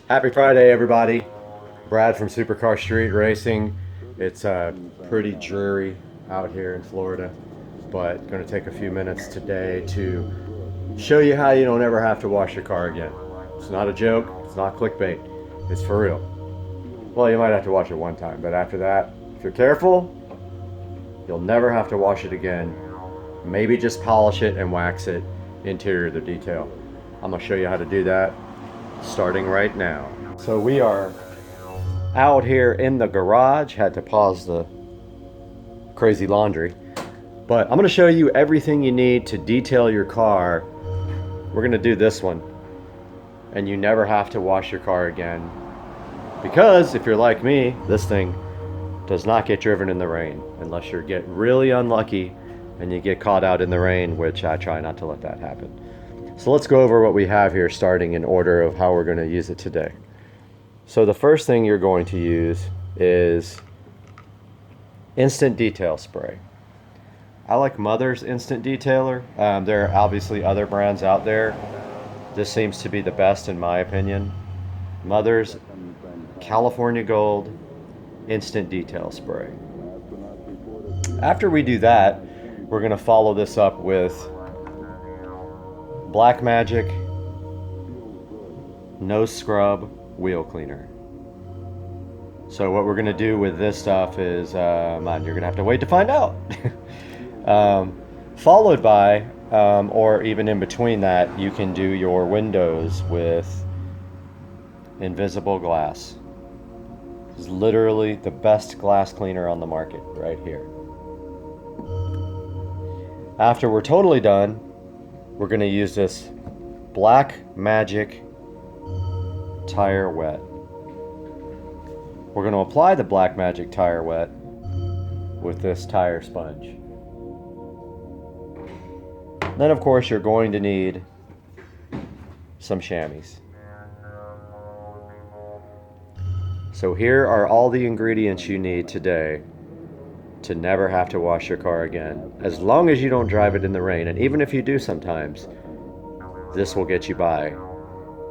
Happy Friday, everybody. Brad from Supercar Street Racing. It's pretty dreary out here in Florida, but going to take a few minutes today to show you how you don't ever have to wash your car again. It's not a joke. It's not clickbait. It's for real. Well, you might have to wash it one time, but after that, if you're careful, you'll never have to wash it again. Maybe just polish it and wax it, interior the detail. I'm going to show you how to do that starting right now. So we are out here in the garage. Had to pause the crazy laundry, but I'm going to show you everything you need to detail your car. We're going to do this one, and you never have to wash your car again, because if you're like me, this thing does not get driven in the rain unless you get really unlucky and you get caught out in the rain, which I try not to let that happen. So let's go over what we have here, starting in order of how we're going to use it today. So the first thing you're going to use is Instant Detail Spray. I like Mother's Instant Detailer. There are obviously other brands out there. This seems to be the best in my opinion. Mother's California Gold Instant Detail Spray. After we do that, we're going to follow this up with Black Magic No Scrub Wheel Cleaner. So what we're going to do with this stuff is, you're going to have to wait to find out. Followed by, or even in between that, you can do your windows with Invisible Glass. This is literally the best glass cleaner on the market right here. After we're totally done, we're going to use this Black Magic Tire Wet. We're going to apply the Black Magic Tire Wet with this tire sponge. Then of course you're going to need some chamois. So here are all the ingredients you need today to never have to wash your car again, as long as you don't drive it in the rain. And even if you do sometimes, this will get you by,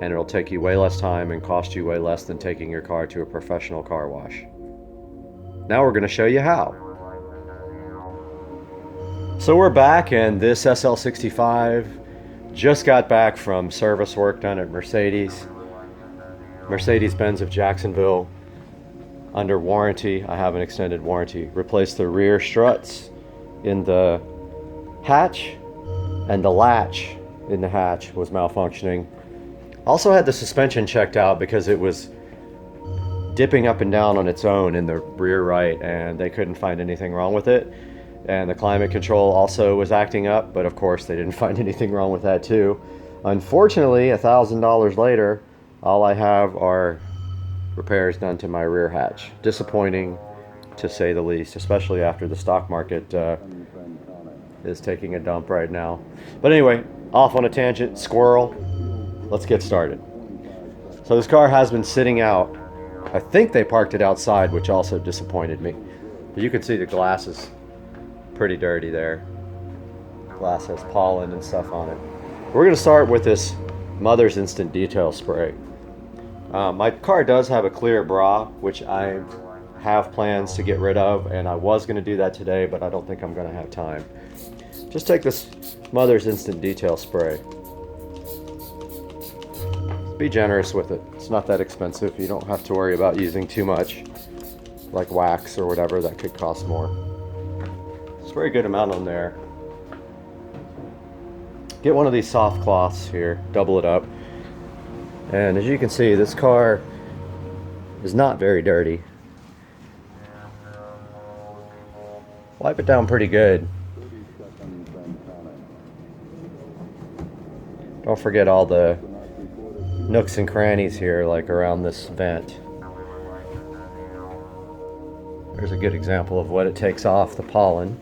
and it'll take you way less time and cost you way less than taking your car to a professional car wash. Now we're going to show you how. So we're back, and this SL65 just got back from service work done at Mercedes-Benz of Jacksonville. Under warranty, I have an extended warranty. Replaced the rear struts in the hatch, and the latch in the hatch was malfunctioning. Also had the suspension checked out because it was dipping up and down on its own in the rear right, and they couldn't find anything wrong with it. And the climate control also was acting up, but of course they didn't find anything wrong with that too. Unfortunately, $1,000 later, all I have are repairs done to my rear hatch. Disappointing, to say the least, especially after the stock market is taking a dump right now. But anyway, off on a tangent, squirrel. Let's get started. So this car has been sitting out. I think they parked it outside, which also disappointed me. But you can see the glass is pretty dirty there. Glass has pollen and stuff on it. We're going to start with this Mother's Instant Detail Spray. My car does have a clear bra, which I have plans to get rid of, and I was going to do that today, but I don't think I'm going to have time. Just take this Mother's Instant Detail Spray. Be generous with it. It's not that expensive. You don't have to worry about using too much, like wax or whatever that could cost more. It's a very good amount on there. Get one of these soft cloths here, double it up. And as you can see, this car is not very dirty. Wipe it down pretty good. Don't forget all the nooks and crannies here, like around this vent. There's a good example of what it takes off the pollen.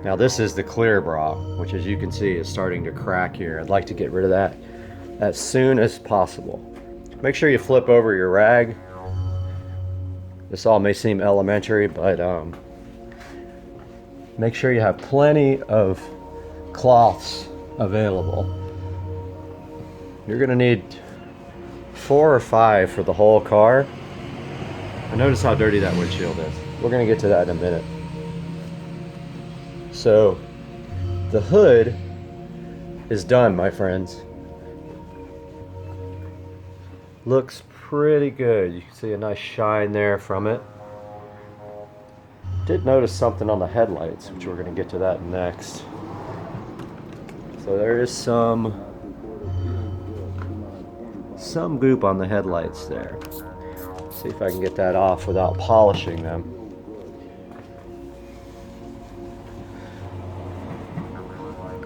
Now this is the clear bra, which as you can see is starting to crack here. I'd like to get rid of that as soon as possible. Make sure you flip over your rag. This all may seem elementary, but make sure you have plenty of cloths available. You're gonna need 4 or 5 for the whole car. And notice how dirty that windshield is. We're gonna get to that in a minute. So the hood is done, my friends. Looks pretty good. You can see a nice shine there from it. Did notice something on the headlights, which we're going to get to that next. So there is some goop on the headlights there. See if I can get that off without polishing them.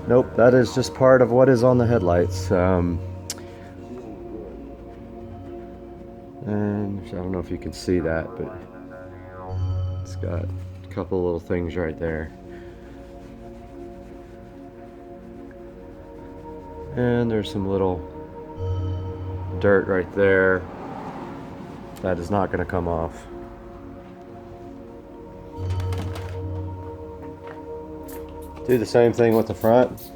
Nope, that is just part of what is on the headlights. And I don't know if you can see that, but it's got a couple little things right there. And there's some little dirt right there. That is not going to come off. Do the same thing with the front.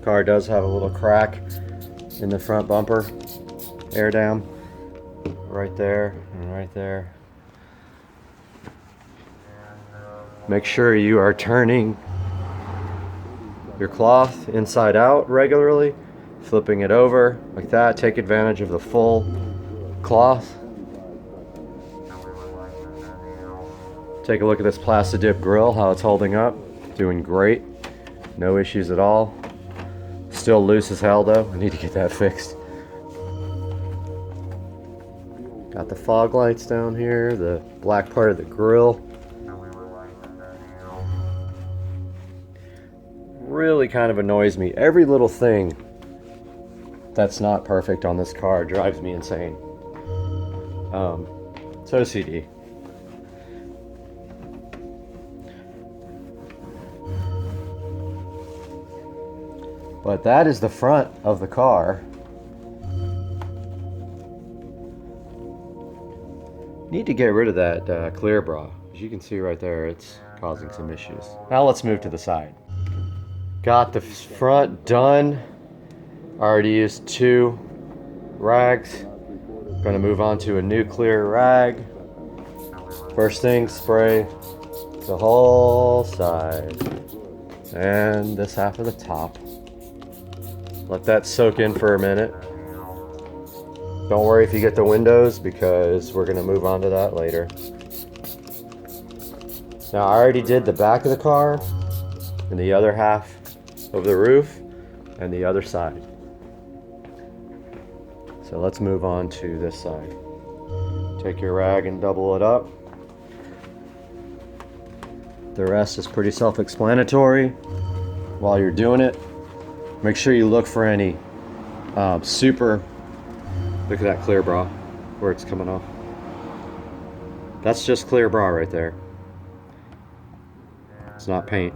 Car does have a little crack in the front bumper. Air dam. Right there and right there. Make sure you are turning your cloth inside out regularly, flipping it over like that. Take advantage of the full cloth. Take a look at this Plastidip grill, how it's holding up. Doing great. No issues at all. Still loose as hell though. I need to get that fixed. Got the fog lights down here, the black part of the grill. Really kind of annoys me. Every little thing that's not perfect on this car drives me insane. It's OCD. But that is the front of the car. Need to get rid of that clear bra. As you can see right there, it's causing some issues. Now let's move to the side. Got the front done. Already used 2 rags. Gonna move on to a new clear rag. First thing, spray the whole side and this half of the top. Let that soak in for a minute. Don't worry if you get the windows, because we're going to move on to that later. Now I already did the back of the car and the other half of the roof and the other side. So let's move on to this side. Take your rag and double it up. The rest is pretty self-explanatory. While you're doing it, make sure you look for any look at that clear bra where it's coming off. That's just clear bra right there. It's not paint.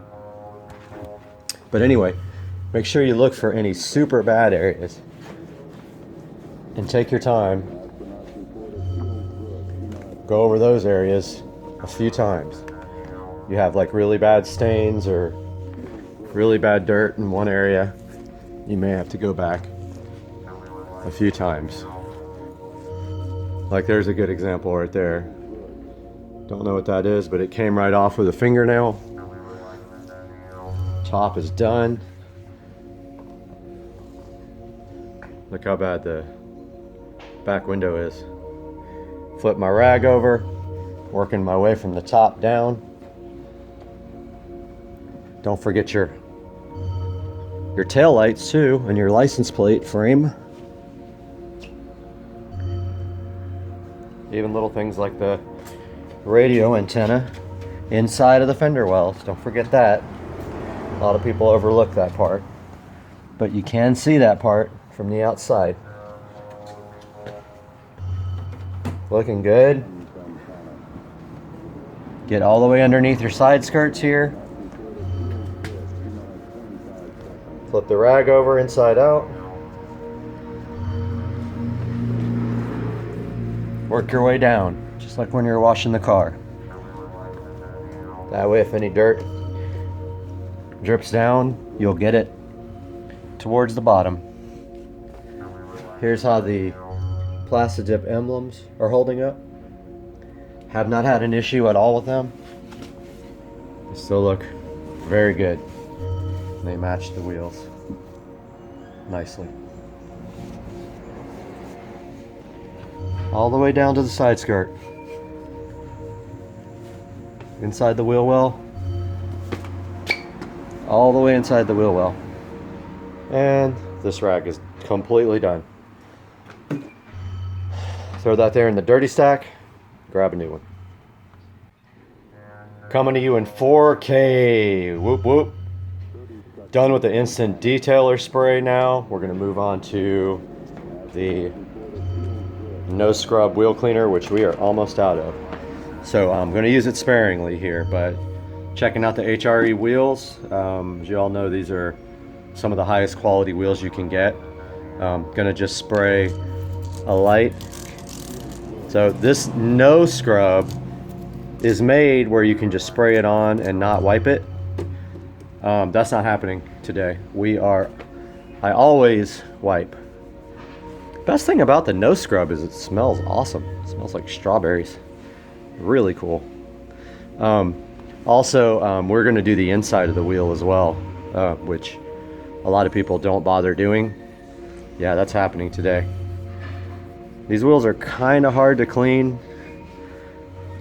But anyway, make sure you look for any super bad areas and take your time. Go over those areas a few times. You have like really bad stains or really bad dirt in one area, you may have to go back a few times. Like there's a good example right there. Don't know what that is, but it came right off with a fingernail. Top is done. Look how bad the back window is. Flip my rag over, working my way from the top down. Don't forget your tail lights too, and your license plate frame. Even little things like the radio antenna inside of the fender wells. Don't forget that. A lot of people overlook that part, but you can see that part from the outside. Looking good. Get all the way underneath your side skirts here. Flip the rag over inside out. Work your way down, just like when you're washing the car. That way, if any dirt drips down, you'll get it towards the bottom. Here's how the Plastidip emblems are holding up. Have not had an issue at all with them. They still look very good. They match the wheels nicely. All the way down to the side skirt. Inside the wheel well. All the way inside the wheel well. And this rag is completely done. Throw that there in the dirty stack. Grab a new one. Coming to you in 4K. Whoop whoop. Done with the instant detailer spray now. We're going to move on to the no scrub wheel cleaner, which we are almost out of. So I'm going to use it sparingly here, but checking out the HRE wheels. As you all know, these are some of the highest quality wheels you can get. Gonna just spray a light. So this no scrub is made where you can just spray it on and not wipe it. That's not happening today. I always wipe. Best thing about the no scrub is it smells awesome. It smells like strawberries. Really cool. Also, we're going to do the inside of the wheel as well, which a lot of people don't bother doing. Yeah, that's happening today. These wheels are kind of hard to clean,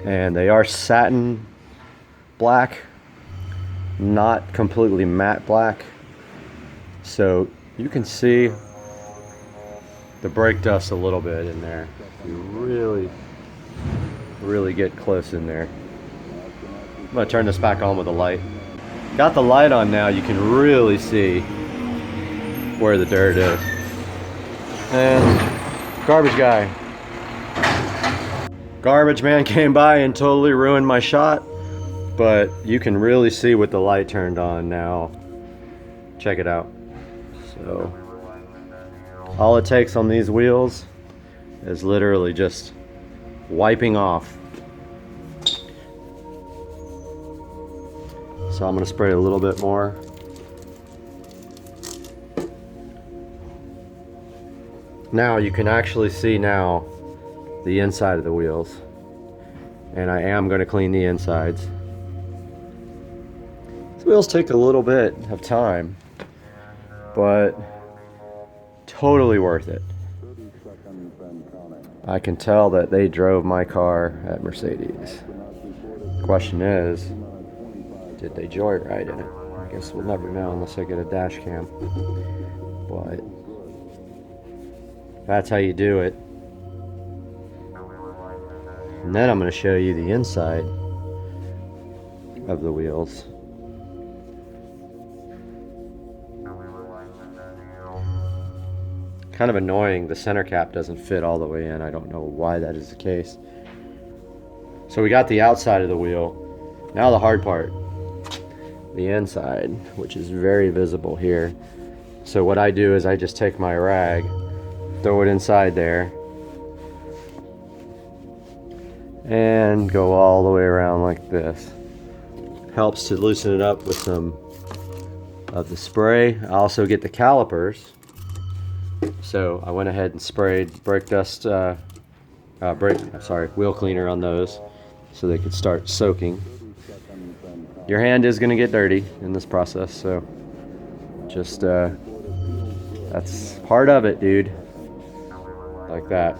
and they are satin black, not completely matte black. So you can see the brake dust a little bit in there. You really get close in there. I'm gonna turn this back on with a light. Got the light on now, you can really see where the dirt is. And garbage guy. Garbage man came by and totally ruined my shot, but you can really see with the light turned on now. Check it out. So all it takes on these wheels is literally just wiping off. So I'm going to spray a little bit more. Now you can actually see now the inside of the wheels, and I am going to clean the insides. These wheels take a little bit of time, but totally worth it. I can tell that they drove my car at Mercedes. Question is, did they joyride in it? I guess we'll never know unless I get a dash cam. But that's how you do it. And then I'm going to show you the inside of the wheels. Kind of annoying, the center cap doesn't fit all the way in. I don't know why that is the case. So we got the outside of the wheel. Now the hard part. The inside, which is very visible here. So what I do is I just take my rag, throw it inside there, and go all the way around like this. Helps to loosen it up with some of the spray. I also get the calipers. So I went ahead and sprayed wheel cleaner on those so they could start soaking. Your hand is going to get dirty in this process, so just that's part of it, dude. Like that.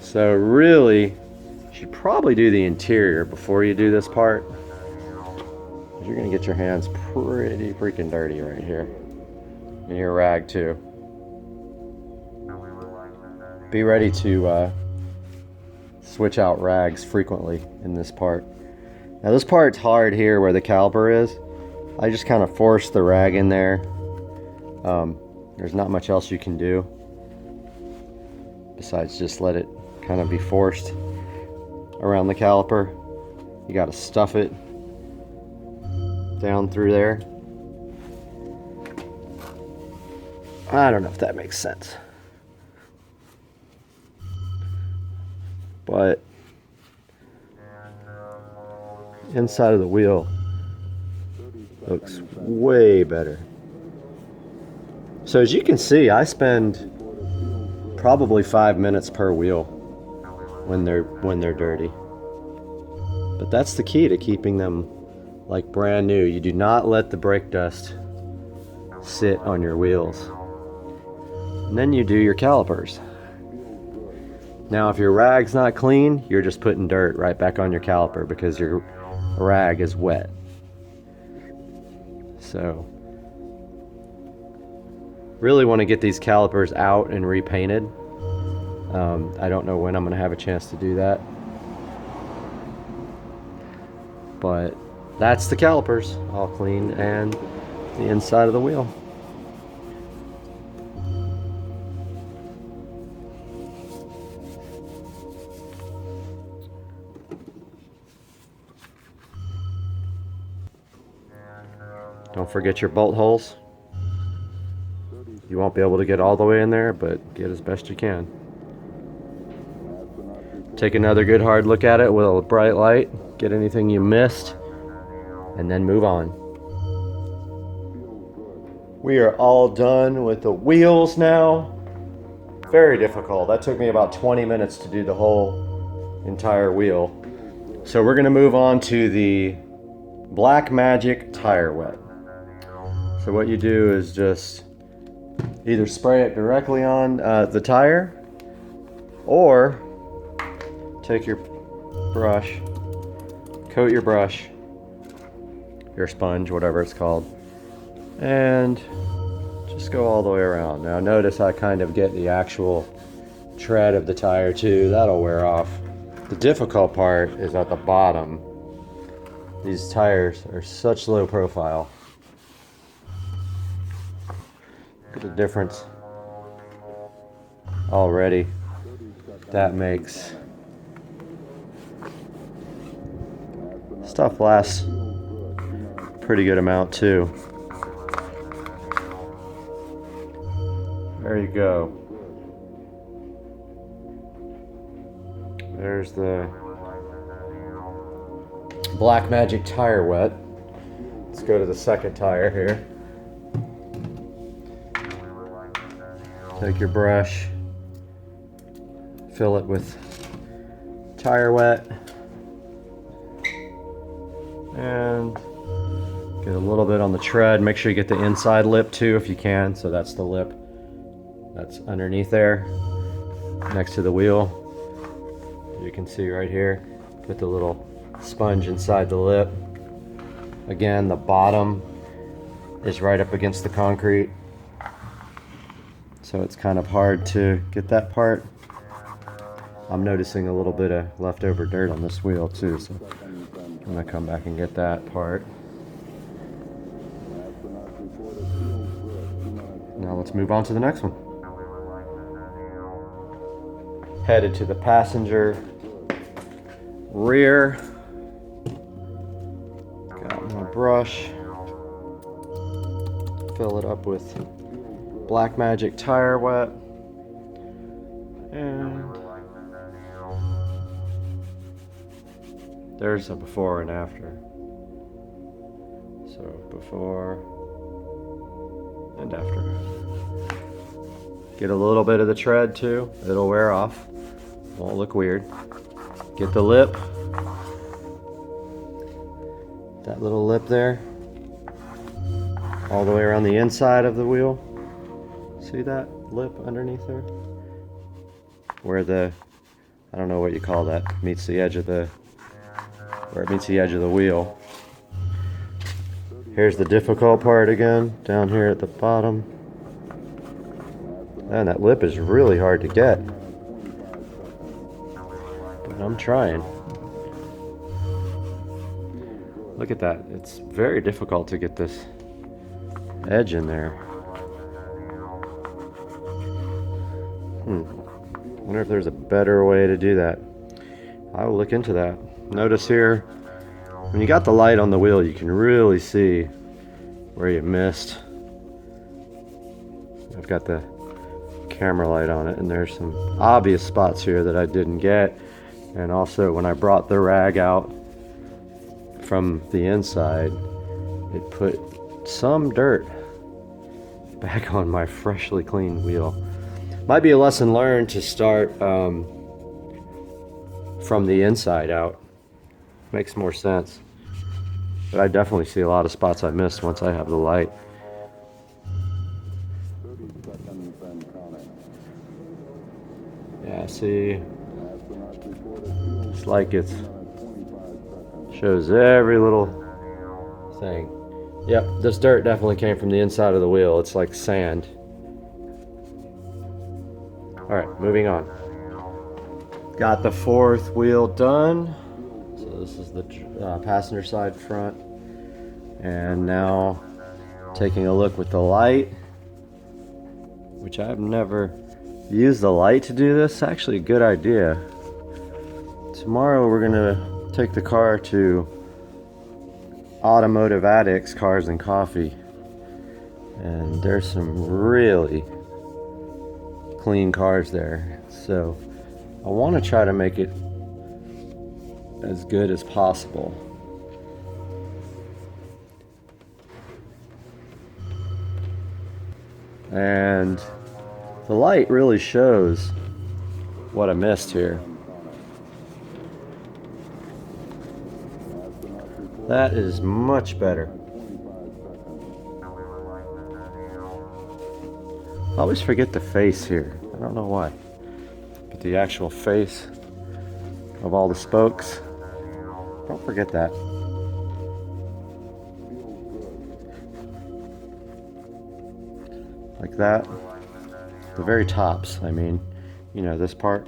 So really, you should probably do the interior before you do this part. You're going to get your hands pretty freaking dirty right here. And your rag too. Be ready to switch out rags frequently in this part. Now this part's hard here where the caliper is. I just kind of force the rag in there. There's not much else you can do besides just let it kind of be forced around the caliper. You got to stuff it down through there. I don't know if that makes sense, but inside of the wheel looks way better. So as you can see, I spend probably 5 minutes per wheel when they're dirty. But that's the key to keeping them like brand new. You do not let the brake dust sit on your wheels. And then you do your calipers. Now if your rag's not clean, you're just putting dirt right back on your caliper because your rag is wet. So really want to get these calipers out and repainted. I don't know when I'm going to have a chance to do that. But that's the calipers, all clean, and the inside of the wheel. Don't forget your bolt holes. You won't be able to get all the way in there, but get as best you can. Take another good hard look at it with a bright light. Get anything you missed, and then move on. We are all done with the wheels now. Very difficult. That took me about 20 minutes to do the whole entire wheel. So we're gonna move on to the Black Magic Tire Wet. So what you do is just either spray it directly on the tire, or take your brush, coat your brush, your sponge, whatever it's called, and just go all the way around. Now notice I kind of get the actual tread of the tire too. That'll wear off. The difficult part is at the bottom. These tires are such low profile. Look at the difference already that makes. Stuff lasts a pretty good amount too. There you go. There's the Black Magic Tire Wet. Let's go to the second tire here. Take your brush, fill it with tire wet, and get a little bit on the tread. Make sure you get the inside lip too if you can. So that's the lip that's underneath there, next to the wheel. You can see right here, put the little sponge inside the lip. Again, the bottom is right up against the concrete, so it's kind of hard to get that part. I'm noticing a little bit of leftover dirt on this wheel too, so I'm gonna come back and get that part. Now let's move on to the next one. Headed to the passenger rear. Got my brush. Fill it up with Black Magic Tire Wet. And there's a before and after. So before and after. Get a little bit of the tread too. It'll wear off. Won't look weird. Get the lip. That little lip there. All the way around the inside of the wheel. See that lip underneath there? Where the, I don't know what you call that, meets the edge of the, where it meets the edge of the wheel. Here's the difficult part again, down here at the bottom. Man, that lip is really hard to get. But I'm trying. Look at that. It's very difficult to get this edge in there. Wonder if there's a better way to do that. I will look into that. Notice here, when you got the light on the wheel, you can really see where you missed. I've got the camera light on it, and there's some obvious spots here that I didn't get. And also when I brought the rag out from the inside, it put some dirt back on my freshly cleaned wheel. Might be a lesson learned to start from the inside out. Makes more sense. But I definitely see a lot of spots I missed once I have the light. Yeah, see, it's like it shows every little thing. Yep, this dirt definitely came from the inside of the wheel. It's like sand. All right, moving on. Got the fourth wheel done. So this is the passenger side front. And now taking a look with the light, which I've never used the light to do this. Actually a good idea. Tomorrow we're gonna take the car to Automotive Addicts Cars and Coffee, and there's some really clean cars there, so I want to try to make it as good as possible. And the light really shows what I missed here. That is much better. I always forget the face here. I don't know why. But the actual face of all the spokes, don't forget that. Like that. The very tops, I mean, you know, this part.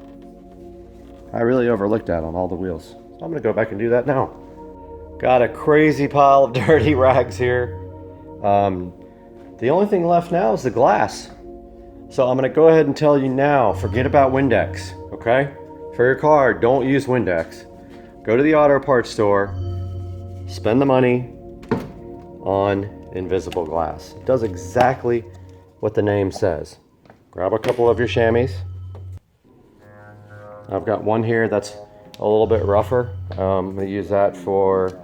I really overlooked that on all the wheels. So I'm gonna go back and do that now. Got a crazy pile of dirty rags here. The only thing left now is the glass. So I'm gonna go ahead and tell you now, forget about Windex, okay? For your car, don't use Windex. Go to the auto parts store, spend the money on invisible glass. It does exactly what the name says. Grab a couple of your chamois. I've got one here that's a little bit rougher. I'm gonna use that for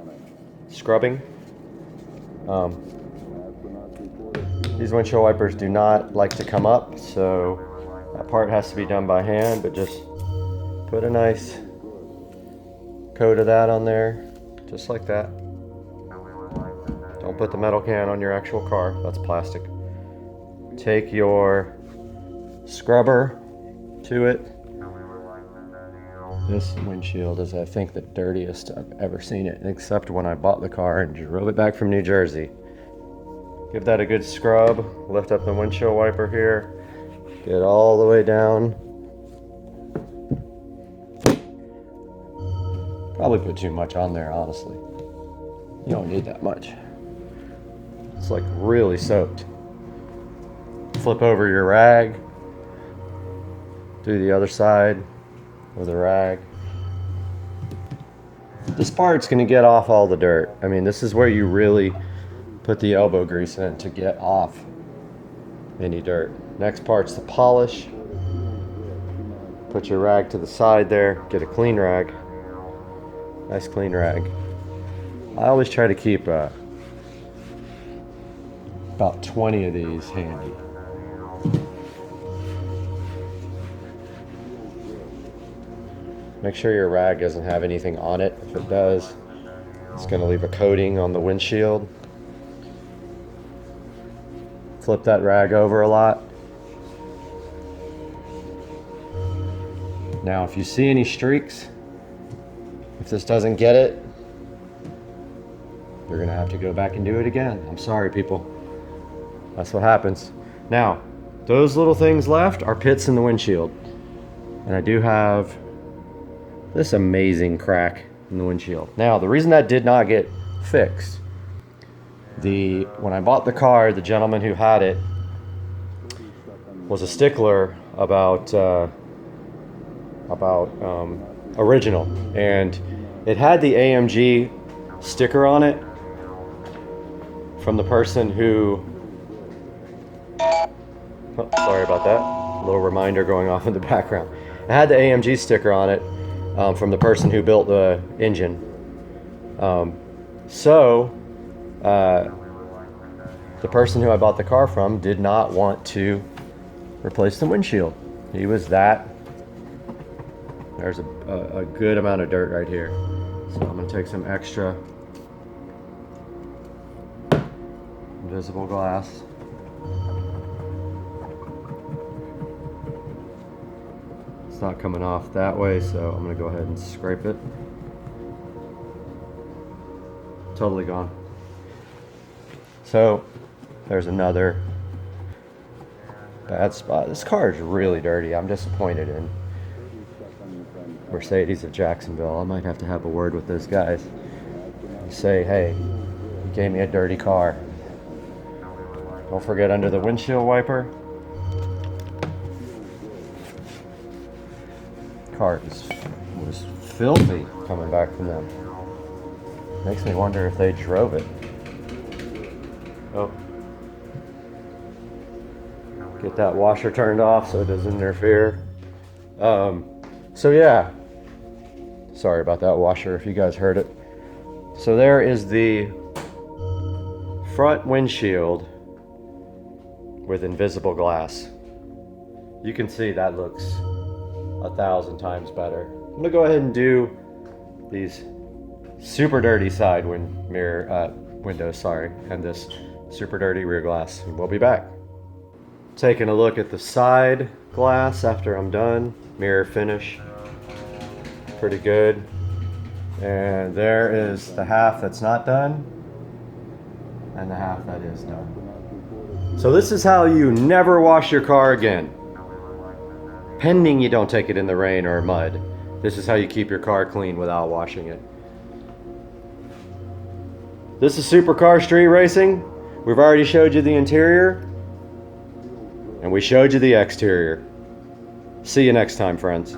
scrubbing. These windshield wipers do not like to come up, so that part has to be done by hand, but just put a nice coat of that on there, just like that. Don't put the metal can on your actual car, that's plastic. Take your scrubber to it. This windshield is, I think, the dirtiest I've ever seen it, except when I bought the car and drove it back from New Jersey. Give that a good scrub, lift up the windshield wiper here, get all the way down. Probably put too much on there, honestly. You don't need that much. It's like really soaked. Flip over your rag, do the other side with a rag. This part's gonna get off all the dirt. I mean, this is where you really put the elbow grease in to get off any dirt. Next part's the polish. Put your rag to the side there, get a clean rag. Nice clean rag. I always try to keep about 20 of these handy. Make sure your rag doesn't have anything on it. If it does, it's going to leave a coating on the windshield. Flip that rag over a lot. Now, if you see any streaks, if this doesn't get it, you're going to have to go back and do it again. I'm sorry, people. That's what happens. Now, those little things left are pits in the windshield. And I do have this amazing crack in the windshield. Now, the reason that did not get fixed, when I bought the car, the gentleman who had it was a stickler about original, and it had the AMG sticker on it from the person who, oh, sorry about that, a little reminder going off in the background. It had the AMG sticker on it from the person who built the engine. the person who I bought the car from did not want to replace the windshield. He was that. There's a good amount of dirt right here. So I'm gonna take some extra invisible glass. It's not coming off that way, so I'm gonna go ahead and scrape it. Totally gone. So there's another bad spot. This car is really dirty. I'm disappointed in Mercedes of Jacksonville. I might have to have a word with those guys. Say, hey, you gave me a dirty car. Don't forget under the windshield wiper. Car was filthy coming back from them. Makes me wonder if they drove it. Oh. Get that washer turned off so it doesn't interfere. So yeah. Sorry about that washer if you guys heard it. So there is the front windshield with invisible glass. You can see that looks 1,000 times better. I'm gonna go ahead and do these super dirty side windows, sorry, and this super dirty rear glass. We'll be back. Taking a look at the side glass after I'm done. Mirror finish, pretty good. And there is the half that's not done, and the half that is done. So this is how you never wash your car again. Pending you don't take it in the rain or mud. This is how you keep your car clean without washing it. This is Supercar Street Racing. We've already showed you the interior, and we showed you the exterior. See you next time, friends.